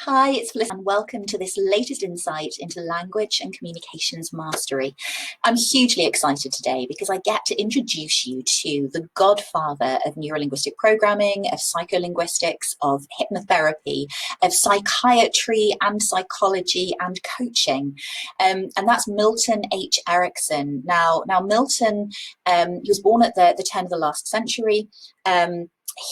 Hi, it's Felicity, and welcome to this latest insight into language and communications mastery. I'm hugely excited today because I get to introduce you to the godfather of neurolinguistic programming, of psycholinguistics, of hypnotherapy, of psychiatry and psychology and coaching. And that's Milton H. Erickson. Now Milton, he was born at the turn of the last century.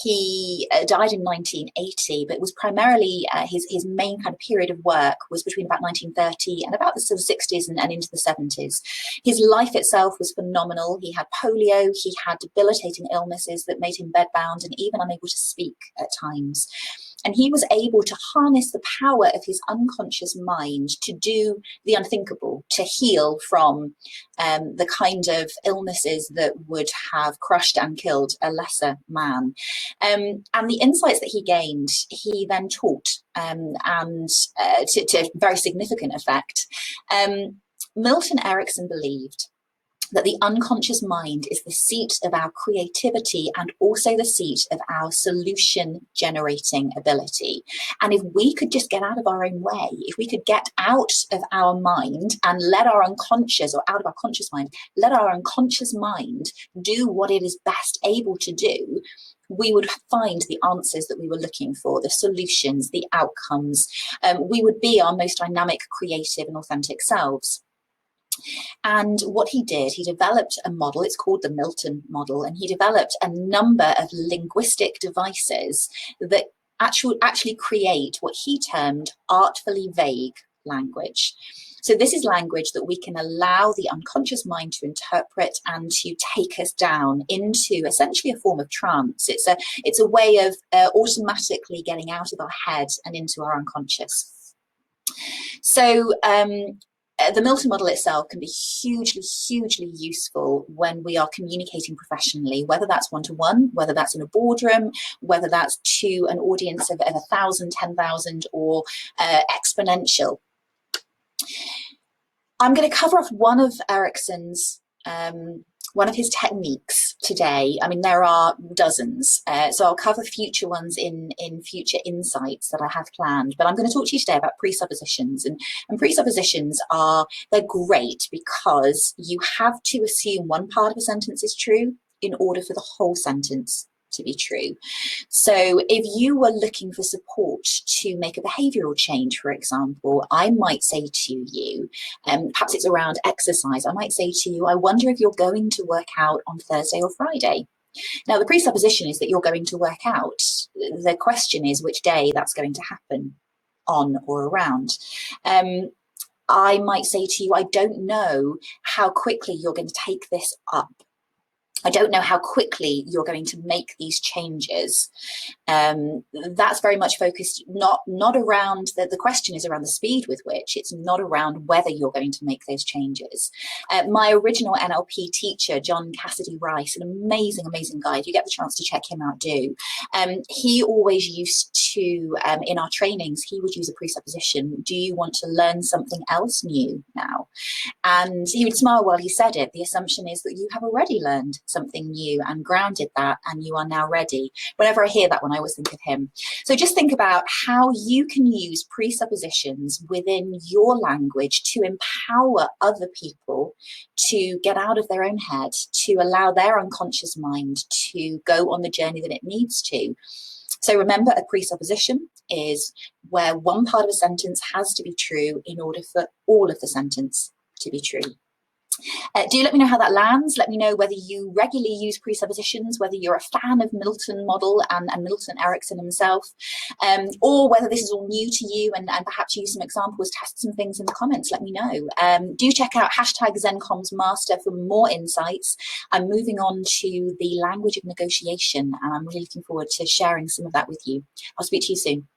He died in 1980, but was primarily his main kind of period of work was between about 1930 and about the sort of 60s and into the 70s. His life itself was phenomenal. He had polio, he had debilitating illnesses that made him bedbound and even unable to speak at times. And he was able to harness the power of his unconscious mind to do the unthinkable, to heal from the kind of illnesses that would have crushed and killed a lesser man. And the insights that he gained, he then taught, to very significant effect. Milton Erickson believed that the unconscious mind is the seat of our creativity and also the seat of our solution generating ability. And if we could just get out of our own way, if we could get out of our mind and let our unconscious, or out of our conscious mind, let our unconscious mind do what it is best able to do, we would find the answers that we were looking for, the solutions, the outcomes. We would be our most dynamic, creative and authentic selves. And what he did, he developed a model, it's called the Milton model, and he developed a number of linguistic devices that actually create what he termed artfully vague language. So this is language that we can allow the unconscious mind to interpret and to take us down into essentially a form of trance. It's a way of automatically getting out of our head and into our unconscious. So the Milton model itself can be hugely useful when we are communicating professionally, whether that's one-to-one, whether that's in a boardroom, whether that's to an audience of 1,000, 10,000, or exponential. I'm going to cover off one of Erickson's one of his techniques today. I mean, there are dozens, so I'll cover future ones in future insights that I have planned. But I'm going to talk to you today about presuppositions, and presuppositions they're great because you have to assume one part of a sentence is true in order for the whole sentence to be true. So if you were looking for support to make a behavioral change, for example, I might say to you, perhaps it's around exercise, I might say to you, I wonder if you're going to work out on Thursday or Friday. Now, the presupposition is that you're going to work out. The question is which day that's going to happen on or around. I might say to you, I don't know how quickly you're going to take this up. I don't know how quickly you're going to make these changes. That's very much focused not around, the question is around the speed with which, it's not around whether you're going to make those changes. My original NLP teacher, John Cassidy Rice, an amazing guy, if you get the chance to check him out, do. He always used to, in our trainings, he would use a presupposition, do you want to learn something else new now? And he would smile while he said it. The assumption is that you have already learned something new and grounded that, and you are now ready. Whenever I hear that one, I always think of him. So just think about how you can use presuppositions within your language to empower other people to get out of their own head, to allow their unconscious mind to go on the journey that it needs to. So remember, a presupposition is where one part of a sentence has to be true in order for all of the sentence to be true. Do let me know how that lands. Let me know whether you regularly use presuppositions, whether you're a fan of Milton model and Milton Erickson himself, or whether this is all new to you and perhaps use some examples, test some things in the comments. Let me know. Do check out #ZenComsMaster for more insights. I'm moving on to the language of negotiation, and I'm really looking forward to sharing some of that with you. I'll speak to you soon.